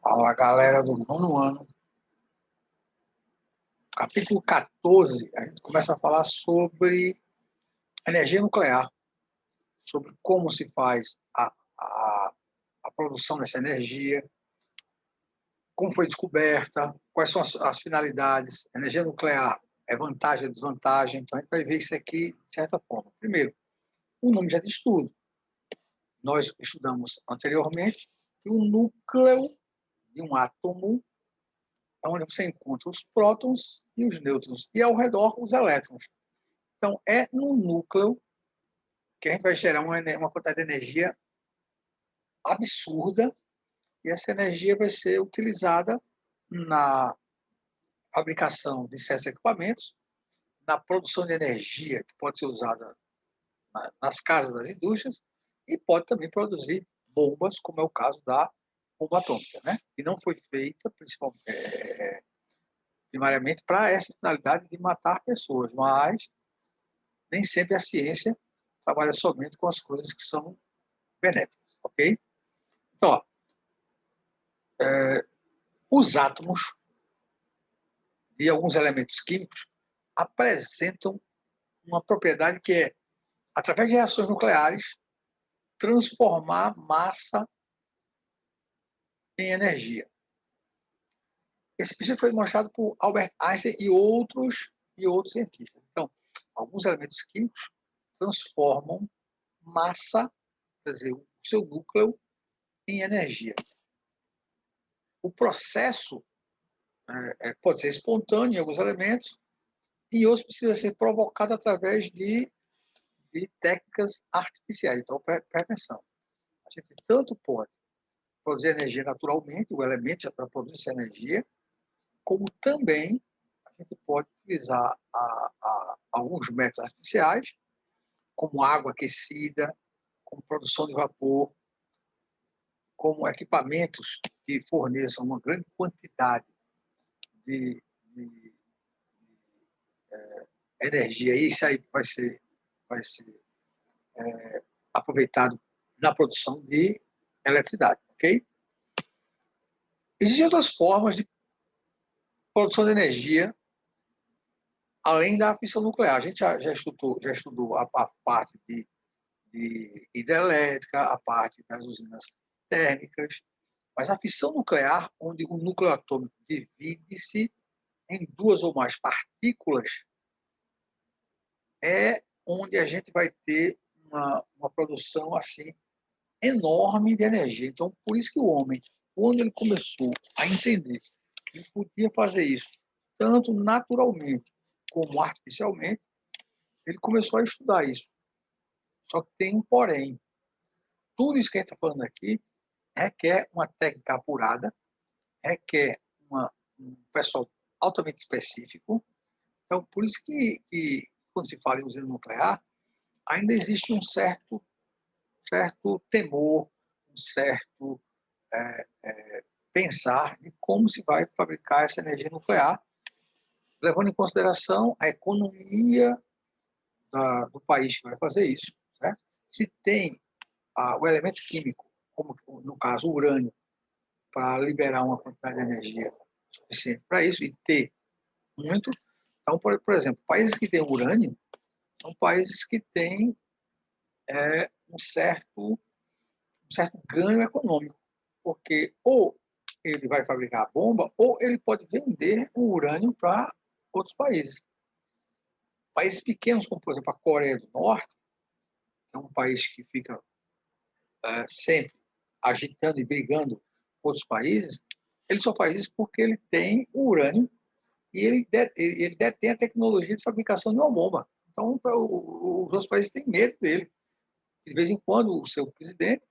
Fala, galera do nono ano. Capítulo 14, a gente começa a falar sobre energia nuclear, sobre como se faz a produção dessa energia, como foi descoberta, quais são as finalidades. Energia nuclear é vantagem, é desvantagem. Então, a gente vai ver isso aqui de certa forma. Primeiro, o nome já diz tudo. Nós estudamos anteriormente que o núcleo de um átomo é onde você encontra os prótons e os nêutrons, e ao redor os elétrons. Então, é no núcleo que a gente vai gerar uma quantidade de energia absurda, e essa energia vai ser utilizada na fabricação de certos equipamentos, na produção de energia, que pode ser usada nas casas das indústrias, e pode também produzir bombas, como é o caso da bomba atômica, né? Que não foi feita, principalmente, primariamente, para essa finalidade de matar pessoas, mas nem sempre a ciência trabalha somente com as coisas que são benéficas, ok? Então, ó, os átomos de alguns elementos químicos apresentam uma propriedade que é, através de reações nucleares, transformar massa em energia. Esse princípio foi demonstrado por Albert Einstein e outros cientistas. Então, alguns elementos químicos transformam massa, quer dizer, o seu núcleo, em energia. O processo pode ser espontâneo em alguns elementos, e outros precisa ser provocado através de técnicas artificiais. Então, presta atenção. A gente tanto pode produzir energia naturalmente, o elemento já para produzir essa energia, como também a gente pode utilizar alguns métodos artificiais, como água aquecida, como produção de vapor, como equipamentos que forneçam uma grande quantidade de energia. E isso aí vai ser aproveitado na produção de eletricidade, ok? Existem outras formas de produção de energia além da fissão nuclear. A gente já estudou a parte de hidrelétrica, a parte das usinas térmicas, mas a fissão nuclear, onde o núcleo atômico divide-se em duas ou mais partículas, é onde a gente vai ter uma produção assim enorme de energia. Então, por isso que o homem, quando ele começou a entender que ele podia fazer isso tanto naturalmente como artificialmente, ele começou a estudar isso. Só que tem um porém. Tudo isso que a gente está falando aqui requer uma técnica apurada, requer um pessoal altamente específico. Então, por isso que quando se fala em usina nuclear, ainda existe um certo temor, um certo pensar de como se vai fabricar essa energia nuclear, levando em consideração a economia do país que vai fazer isso. Certo? Se tem o elemento químico, como no caso o urânio, para liberar uma quantidade de energia suficiente para isso e ter muito. Então, por exemplo, países que têm urânio são países que têm um certo ganho econômico, porque ou ele vai fabricar a bomba ou ele pode vender o urânio para outros países. Países pequenos, como, por exemplo, a Coreia do Norte, que é um país que fica sempre agitando e brigando com outros países, ele só faz isso porque ele tem o urânio e ele detém a tecnologia de fabricação de uma bomba. Então, os outros países têm medo dele. De vez em quando, o seu presidente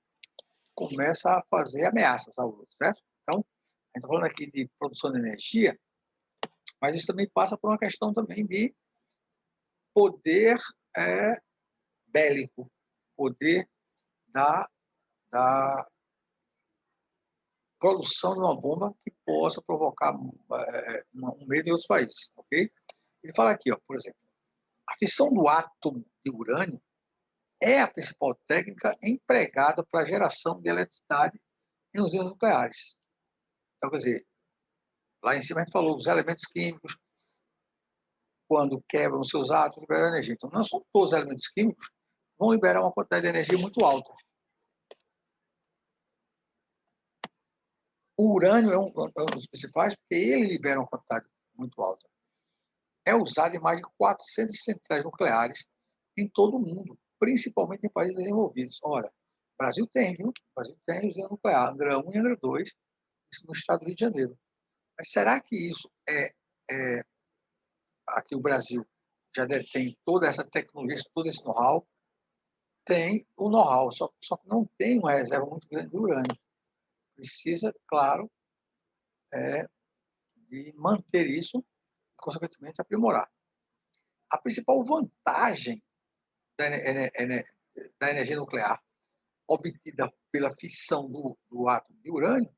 começa a fazer ameaças ao outro, certo? Então, a gente está falando aqui de produção de energia, mas isso também passa por uma questão também de poder bélico, poder da, da produção de uma bomba que possa provocar um medo em outros países, ok? Ele fala aqui, ó, por exemplo, a fissão do átomo de urânio é a principal técnica empregada para a geração de eletricidade em usinas nucleares. Então, quer dizer, lá em cima a gente falou dos elementos químicos, quando quebram seus átomos, liberam energia. Então, não são todos os elementos químicos que vão liberar uma quantidade de energia muito alta. O urânio é um dos principais, porque ele libera uma quantidade muito alta. É usado em mais de 400 centrais nucleares em todo o mundo, principalmente em países desenvolvidos. Ora, o Brasil tem, viu? O Brasil tem usina nuclear, Angra 1 e Angra 2, isso no estado do Rio de Janeiro. Mas será que isso é aqui o Brasil já tem toda essa tecnologia, todo esse know-how? Tem o know-how, só que não tem uma reserva muito grande de urânio. Precisa, claro, de manter isso e, consequentemente, aprimorar. A principal vantagem da energia nuclear obtida pela fissão do átomo de urânio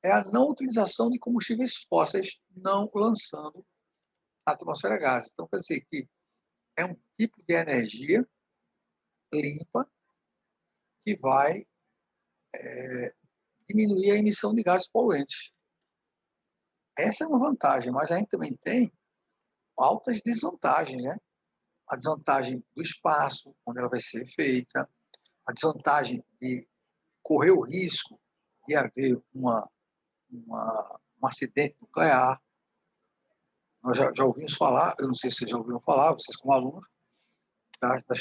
é a não utilização de combustíveis fósseis, não lançando na atmosfera gases. Então, quer dizer que é um tipo de energia limpa que vai diminuir a emissão de gases poluentes. Essa é uma vantagem, mas a gente também tem altas desvantagens, né? A desvantagem do espaço, onde ela vai ser feita, a desvantagem de correr o risco de haver um acidente nuclear. Nós já ouvimos falar, eu não sei se vocês já ouviram falar, vocês como alunos, da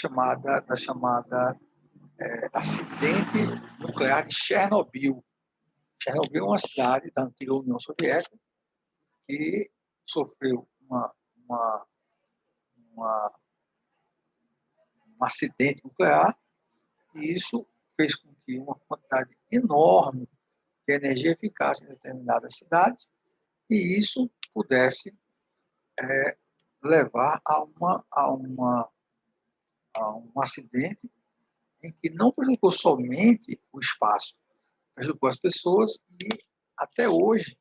chamada acidente nuclear de Chernobyl. Chernobyl é uma cidade da antiga União Soviética que sofreu um acidente nuclear e isso fez com que uma quantidade enorme de energia ficasse em determinadas cidades e isso pudesse levar a um acidente em que não prejudicou somente o espaço, prejudicou as pessoas e até hoje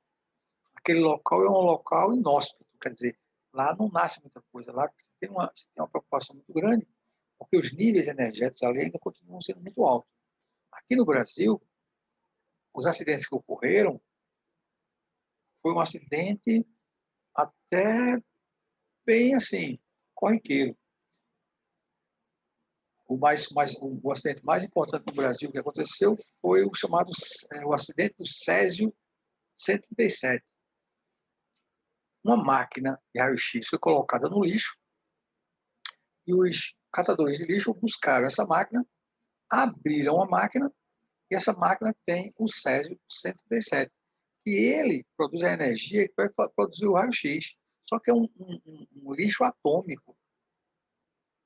aquele local é um local inóspito, quer dizer, lá não nasce muita coisa, lá tem uma preocupação muito grande, porque os níveis energéticos ali ainda continuam sendo muito altos. Aqui no Brasil, os acidentes que ocorreram foi um acidente até bem assim, corriqueiro. O acidente mais importante no Brasil que aconteceu foi o chamado o acidente do Césio 137. Uma máquina de raio-x foi colocada no lixo e os catadores de lixo buscaram essa máquina, abriram a máquina e essa máquina tem o Césio 137. E ele produz a energia que vai produzir o raio-x. Só que é um lixo atômico.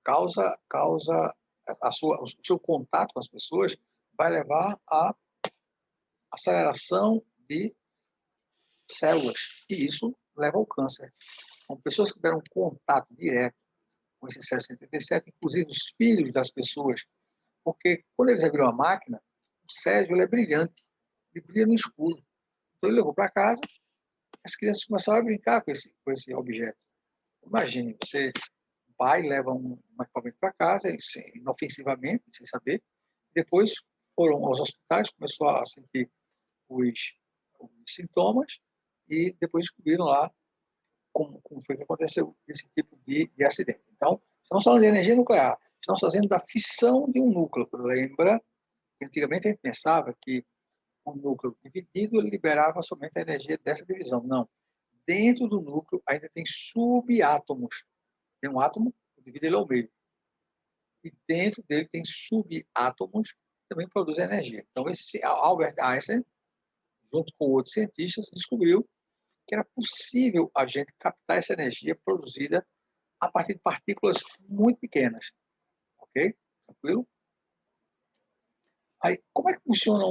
Causa o seu contato com as pessoas vai levar à aceleração de células. E isso leva ao câncer. Então, pessoas que tiveram contato direto com esse Césio 137, inclusive os filhos das pessoas, porque quando eles abriram a máquina, o Césio ele é brilhante, ele brilha no escuro. Então ele levou para casa, as crianças começaram a brincar com esse objeto. Imagine, o pai leva um equipamento para casa, inofensivamente, sem saber, depois foram aos hospitais, começou a sentir os sintomas e depois descobriram lá como foi que aconteceu esse tipo de acidente. Então, estamos falando de energia nuclear, estamos fazendo da fissão de um núcleo. Lembra que antigamente a gente pensava que o núcleo dividido ele liberava somente a energia dessa divisão. Não. Dentro do núcleo ainda tem subátomos. Tem um átomo, divide ele ao meio. E dentro dele tem subátomos que também produzem energia. Então, esse Albert Einstein, junto com outros cientistas, descobriu que era possível a gente captar essa energia produzida a partir de partículas muito pequenas. Ok? Tranquilo? Aí, como é que funciona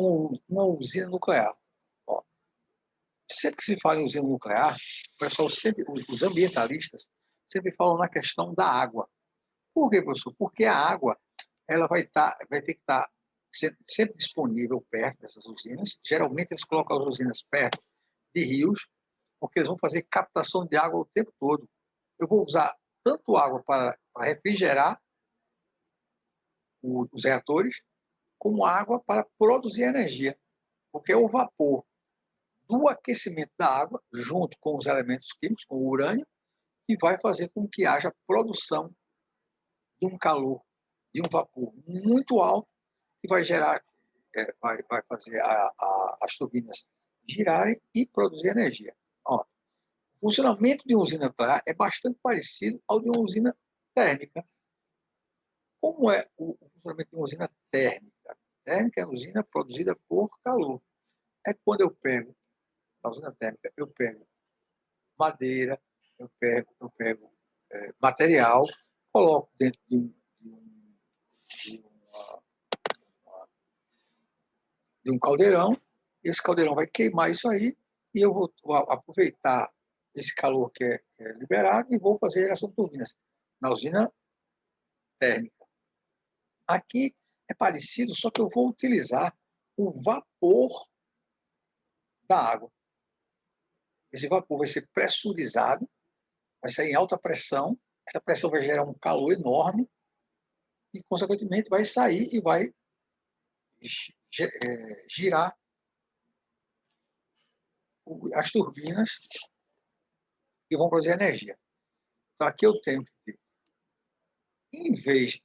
uma usina nuclear? Ó, sempre que se fala em usina nuclear, o pessoal sempre, os ambientalistas, sempre falam na questão da água. Por quê, professor? Porque a água ela vai ter que estar sempre disponível perto dessas usinas. Geralmente eles colocam as usinas perto de rios, porque eles vão fazer captação de água o tempo todo. Eu vou usar tanto água para refrigerar os reatores, como água para produzir energia, porque é o vapor do aquecimento da água, junto com os elementos químicos, com o urânio, que vai fazer com que haja produção de um calor, de um vapor muito alto, que vai gerar, vai fazer as turbinas girarem e produzir energia. Ó, o funcionamento de uma usina nuclear é bastante parecido ao de uma usina térmica. Como é o funcionamento de uma usina térmica? Térmica é uma usina produzida por calor. É quando eu pego, na usina térmica, eu pego madeira, eu pego material, coloco dentro de um caldeirão, esse caldeirão vai queimar isso aí, e eu vou aproveitar esse calor que é liberado e vou fazer geração de turbinas na usina térmica. Aqui é parecido, só que eu vou utilizar o vapor da água. Esse vapor vai ser pressurizado, vai sair em alta pressão, essa pressão vai gerar um calor enorme e, consequentemente, vai sair e vai girar as turbinas que vão produzir energia. Então, aqui eu tenho que ter, em vez,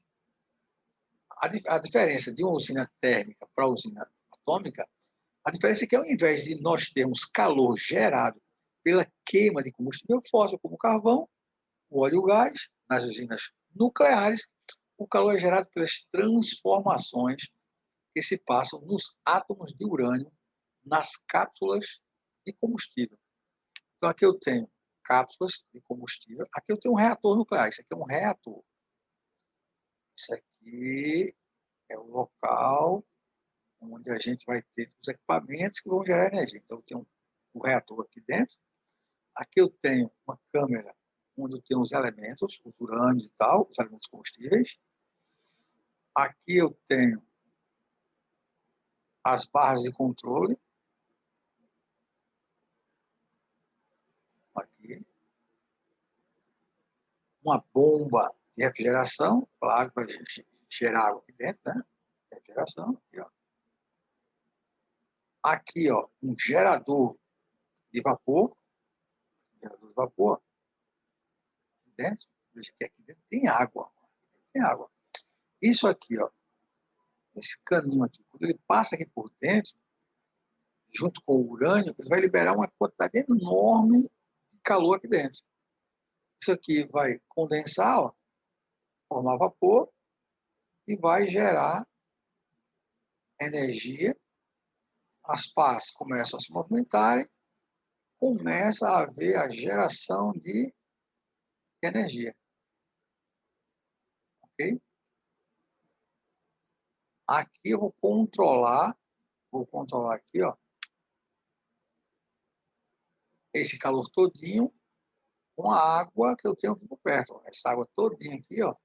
a diferença de uma usina térmica para a usina atômica, a diferença é que, ao invés de nós termos calor gerado pela queima de combustível fóssil, como carvão, o óleo e o gás, nas usinas nucleares, o calor é gerado pelas transformações que se passam nos átomos de urânio nas cápsulas de combustível. Então, aqui eu tenho cápsulas de combustível, aqui eu tenho um reator nuclear, isso aqui é um reator. Isso aqui é o local onde a gente vai ter os equipamentos que vão gerar energia. Então, eu tenho o reator aqui dentro, aqui eu tenho uma câmera onde eu tenho os elementos, os urânios e tal, os elementos combustíveis. Aqui eu tenho as barras de controle. Aqui. Uma bomba de refrigeração, claro, para gerar água aqui dentro, né? Refrigeração. Aqui, ó. Aqui, ó, um gerador de vapor. Gerador de vapor. Aqui dentro. Veja que aqui dentro tem água. Tem água. Isso aqui, ó, esse caninho aqui, quando ele passa aqui por dentro, junto com o urânio, ele vai liberar uma quantidade enorme de calor aqui dentro. Isso aqui vai condensar, ó, formar vapor e vai gerar energia. As partes começam a se movimentarem, começa a haver a geração de energia. Ok? Aqui eu vou controlar aqui, ó, esse calor todinho com a água que eu tenho aqui por perto. Essa água todinha aqui, ó,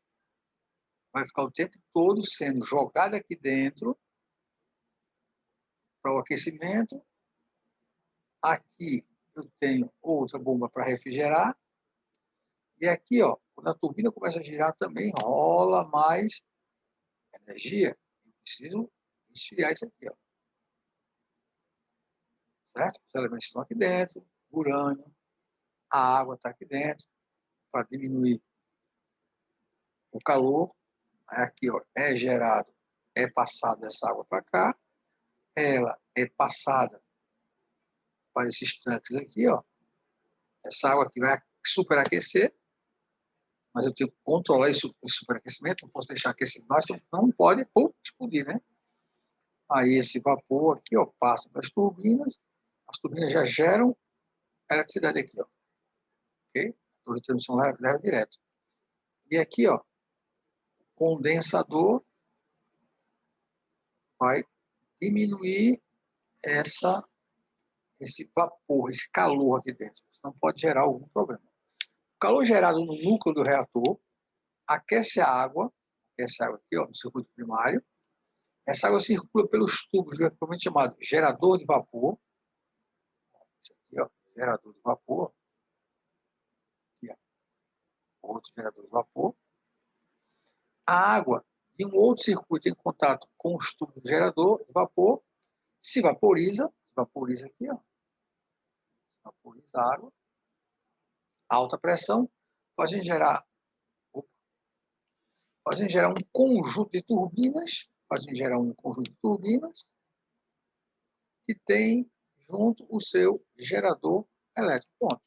vai ficar o tempo todo sendo jogada aqui dentro para o aquecimento. Aqui eu tenho outra bomba para refrigerar. E aqui, ó, quando a turbina começa a girar, também rola mais energia. Eu preciso esfriar isso aqui, ó. Certo? Os elementos estão aqui dentro, urânio, a água está aqui dentro, para diminuir o calor. Aqui, ó, é gerado, é passada essa água para cá, ela é passada para esses tanques aqui, ó. Essa água aqui vai superaquecer, mas eu tenho que controlar esse superaquecimento, não posso deixar aquecer demais, não pode explodir, né? Aí esse vapor aqui, ó, passa para as turbinas já geram eletricidade aqui, ó. Ok? A torre de transmissão leva direto. E aqui, ó, condensador vai diminuir esse vapor, esse calor aqui dentro. Não pode gerar algum problema. O calor gerado no núcleo do reator aquece a água aqui, ó, no circuito primário. Essa água circula pelos tubos, propriamente chamado gerador de vapor. Esse aqui, ó, gerador de vapor. Aqui, ó, outro gerador de vapor. A água de um outro circuito em contato com os tubos do gerador de vapor se vaporiza aqui, ó. vaporiza água, alta pressão, fazem gerar um conjunto de turbinas, que tem junto o seu gerador elétrico. Pronto.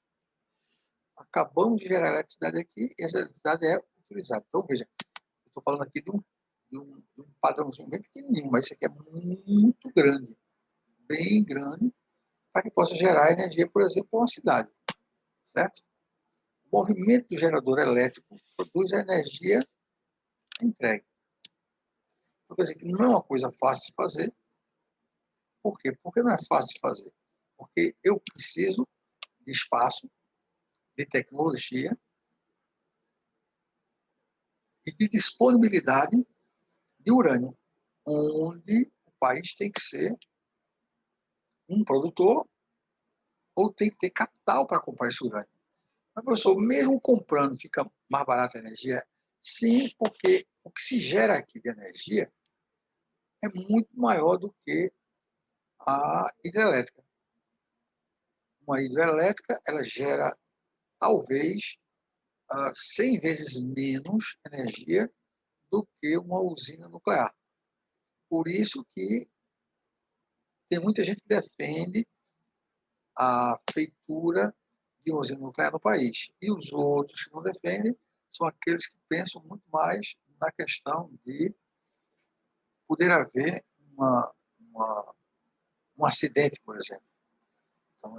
Acabamos de gerar eletricidade aqui e essa eletricidade é utilizada. Então, veja, eu estou falando aqui de um padrãozinho bem pequenininho, mas isso aqui é muito grande, bem grande, para que possa gerar energia, por exemplo, para uma cidade. Certo? O movimento do gerador elétrico produz a energia entregue. Então, quer dizer que não é uma coisa fácil de fazer. Por quê? Porque não é fácil de fazer. Porque eu preciso de espaço, de tecnologia e de disponibilidade de urânio, onde o país tem que ser um produtor ou tem que ter capital para comprar esse urânio. Mas, professor, mesmo comprando, fica mais barata a energia? Sim, porque o que se gera aqui de energia é muito maior do que a hidrelétrica. Uma hidrelétrica, ela gera, talvez, 100 vezes menos energia do que uma usina nuclear. Por isso que tem muita gente que defende a feitura de uma usina nuclear no país. E os outros que não defendem são aqueles que pensam muito mais na questão de poder haver um acidente, por exemplo. Então,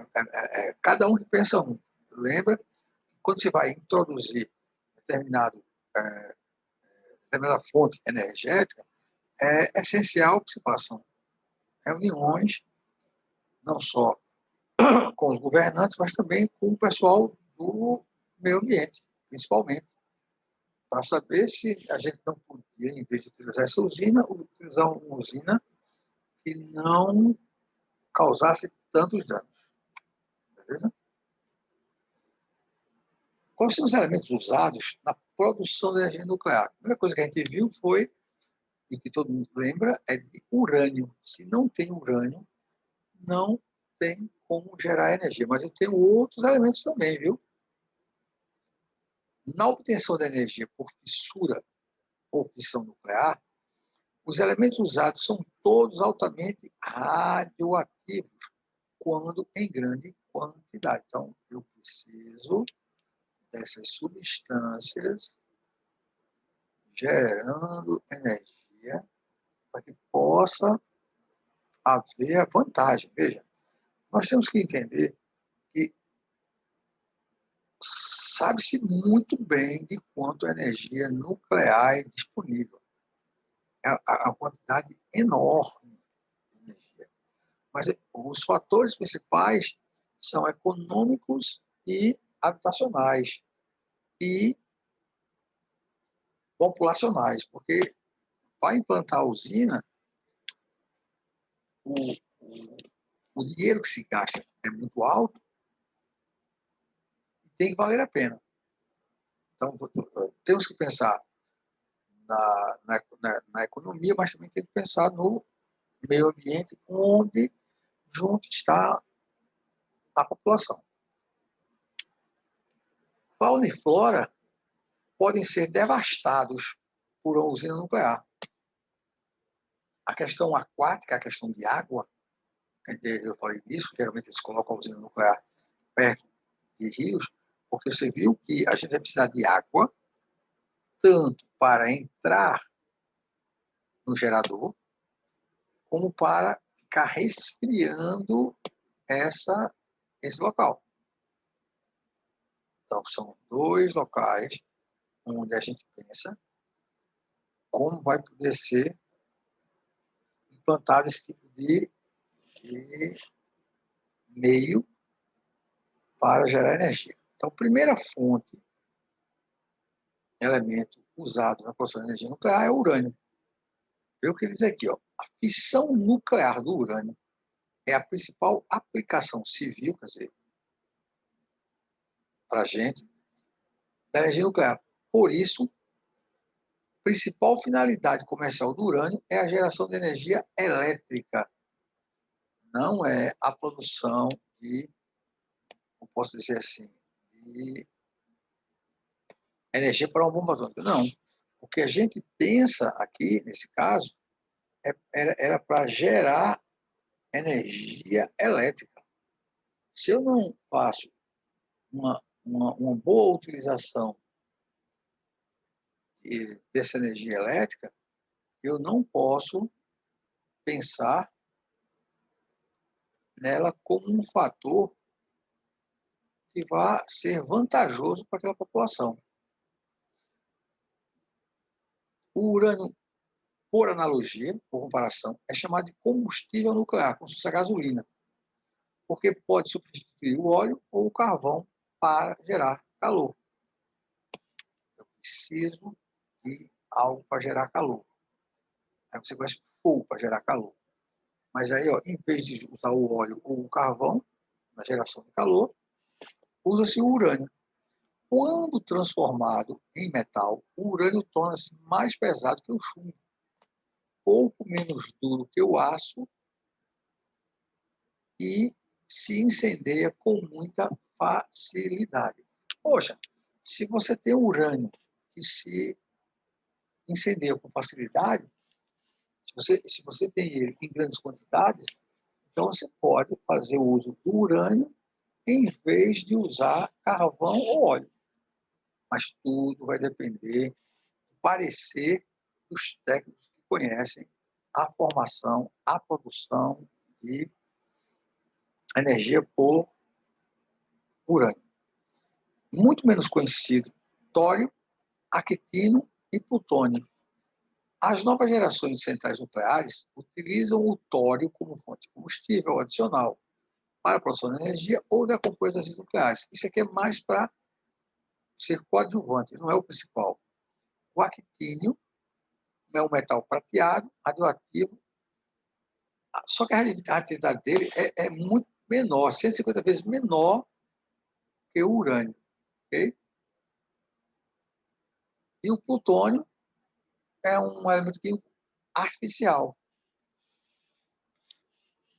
cada um que pensa um. Lembra, quando você vai introduzir determinada fonte energética, é essencial que se façam reuniões, não só com os governantes, mas também com o pessoal do meio ambiente, principalmente, para saber se a gente não podia, em vez de utilizar essa usina, utilizar uma usina que não causasse tantos danos. Beleza? Quais são os elementos usados na produção de energia nuclear? A primeira coisa que a gente viu foi, e que todo mundo lembra, é de urânio. Se não tem urânio, não tem como gerar energia. Mas eu tenho outros elementos também, viu? Na obtenção da energia por fissura ou fissão nuclear, os elementos usados são todos altamente radioativos quando em grande quantidade. Então, eu preciso dessas substâncias gerando energia para que possa haver a vantagem. Veja, nós temos que entender que sabe-se muito bem de quanto a energia nuclear é disponível. É a quantidade enorme de energia. Mas os fatores principais são econômicos e habitacionais e populacionais, porque para implantar a usina, o, o, o dinheiro que se gasta é muito alto e tem que valer a pena. Então, temos que pensar na economia, mas também tem que pensar no meio ambiente, onde junto está a população. Fauna e flora podem ser devastados por uma usina nuclear. A questão aquática, a questão de água, eu falei disso, geralmente eles colocam a usina nuclear perto de rios, porque você viu que a gente vai precisar de água, tanto para entrar no gerador, como para ficar resfriando esse local. Então, são dois locais onde a gente pensa como vai poder ser implantado esse tipo de meio para gerar energia. Então, primeira fonte, elemento usado na produção de energia nuclear é o urânio. Vê o que ele diz aqui, ó. A fissão nuclear do urânio é a principal aplicação civil, quer dizer, para a gente, da energia nuclear. Por isso, a principal finalidade comercial do urânio é a geração de energia elétrica, não é a produção de eu posso dizer assim, de energia para uma bomba atômica. Não. O que a gente pensa aqui, nesse caso, era para gerar energia elétrica. Se eu não faço uma boa utilização dessa energia elétrica, eu não posso pensar nela como um fator que vá ser vantajoso para aquela população. O urânio, por analogia, por comparação, é chamado de combustível nuclear, como se fosse a gasolina, porque pode substituir o óleo ou o carvão para gerar calor. Eu preciso de algo para gerar calor. Aí você conhece fogo para gerar calor. Mas aí, ó, em vez de usar o óleo ou o carvão na geração de calor, usa-se o urânio. Quando transformado em metal, o urânio torna-se mais pesado que o chumbo, pouco menos duro que o aço e se incendeia com muita facilidade. Poxa, se você tem urânio que se incendeia com facilidade, se você tem ele em grandes quantidades, então você pode fazer o uso do urânio em vez de usar carvão ou óleo. Mas tudo vai depender do parecer dos técnicos que conhecem a formação, a produção de energia por urânio. Muito menos conhecido, tório, actínio e plutônio. As novas gerações de centrais nucleares utilizam o tório como fonte de combustível adicional para a produção de energia ou decompor as nucleares. Isso aqui é mais para ser coadjuvante, não é o principal. O actínio é um metal prateado, radioativo, só que a radioatividade dele é muito menor, 150 vezes menor que o urânio. Okay? E o plutônio é um elemento químico artificial,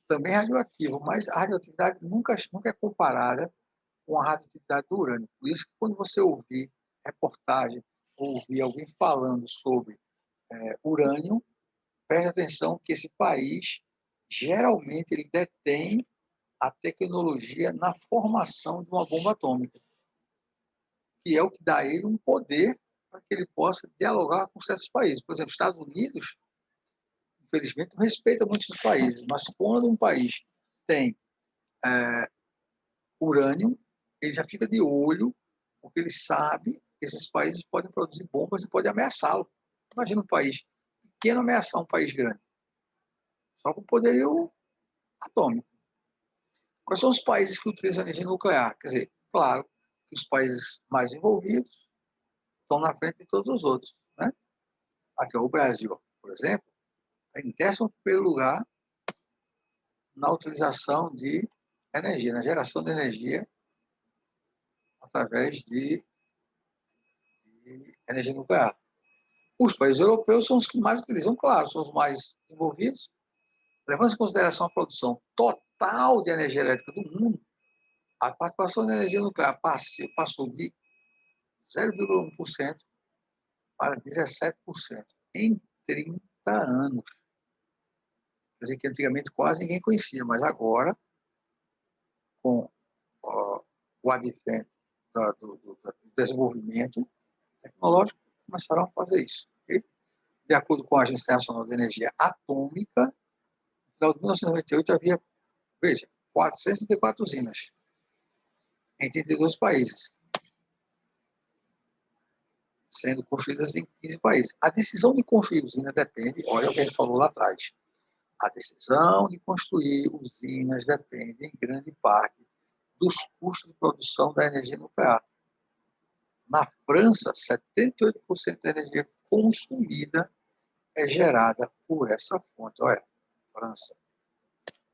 também radioativo, mas a radioatividade nunca é comparada com a radioatividade do urânio. Por isso que quando você ouvir reportagem ou ouvir alguém falando sobre urânio, preste atenção que esse país, geralmente, ele detém a tecnologia na formação de uma bomba atômica, que é o que dá a ele um poder para que ele possa dialogar com certos países. Por exemplo, Estados Unidos, infelizmente, não respeita muitos países, mas quando um país tem urânio, ele já fica de olho, porque ele sabe que esses países podem produzir bombas e podem ameaçá-lo. Imagina um país pequeno ameaçar um país grande, só com poderio atômico. Quais são os países que utilizam energia nuclear? Quer dizer, claro que os países mais envolvidos estão na frente de todos os outros. Né? Aqui, ó, o Brasil, por exemplo, está em 11º lugar na utilização de energia, na geração de energia através de energia nuclear. Os países europeus são os que mais utilizam, claro, são os mais envolvidos. Levando em consideração a produção total de energia elétrica do mundo, a participação da energia nuclear passou de 0,1% para 17% em 30 anos. Quer dizer que antigamente quase ninguém conhecia, mas agora, com o advento do desenvolvimento tecnológico, começaram a fazer isso. Okay? De acordo com a Agência Internacional de Energia Atômica, no final de 1998 havia, veja, 404 usinas em 32 países, sendo construídas em 15 países. A decisão de construir usina depende, olha o que a gente falou lá atrás, a decisão de construir usinas depende, em grande parte, dos custos de produção da energia nuclear. Na França, 78% da energia consumida é gerada por essa fonte. Olha, França.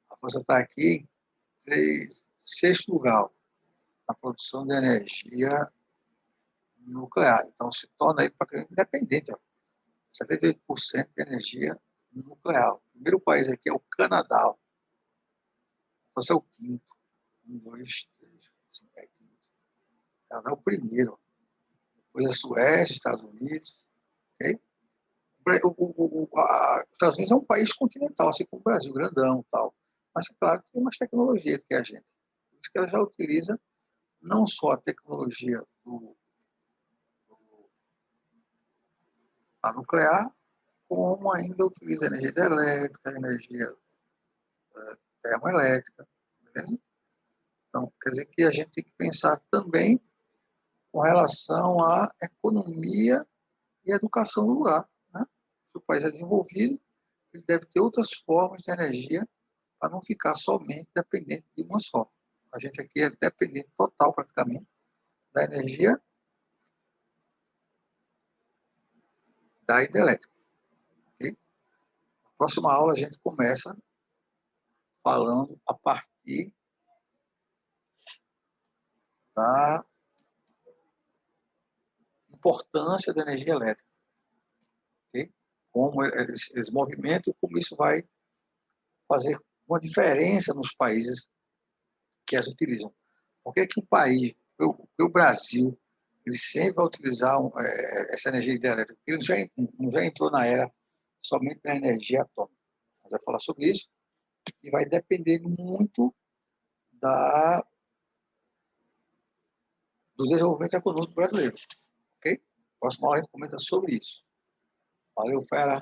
A França está aqui em 6º lugar na produção de energia nuclear. Então, se torna ele praticamente independente. 78% de energia nuclear. O primeiro país aqui é o Canadá. A França é o 5º. 1, 2, 3. O Canadá é o primeiro. Depois a Suécia, Estados Unidos. Okay? Os Estados Unidos é um país continental, assim como o Brasil, grandão e tal. Mas, claro, tem mais tecnologia do que a gente. Por isso que ela já utiliza não só a tecnologia a nuclear, como ainda utiliza energia hidrelétrica, energia termoelétrica. Beleza? Então, quer dizer que a gente tem que pensar também com relação à economia e educação do lugar. Né? Se o país é desenvolvido, ele deve ter outras formas de energia para não ficar somente dependente de uma só. A gente aqui é dependente total, praticamente, da energia da hidrelétrica. Okay? Na próxima aula, a gente começa falando a partir da importância da energia elétrica. Okay? Como eles movimentam e como isso vai fazer uma diferença nos países que as utilizam. Por que que o país, o Brasil, ele sempre vai utilizar essa energia hidrelétrica? Ele não já entrou na era somente da energia atômica. A gente vai falar sobre isso e vai depender muito do desenvolvimento econômico brasileiro. Ok? Próxima aula a gente comenta sobre isso. Valeu, fera!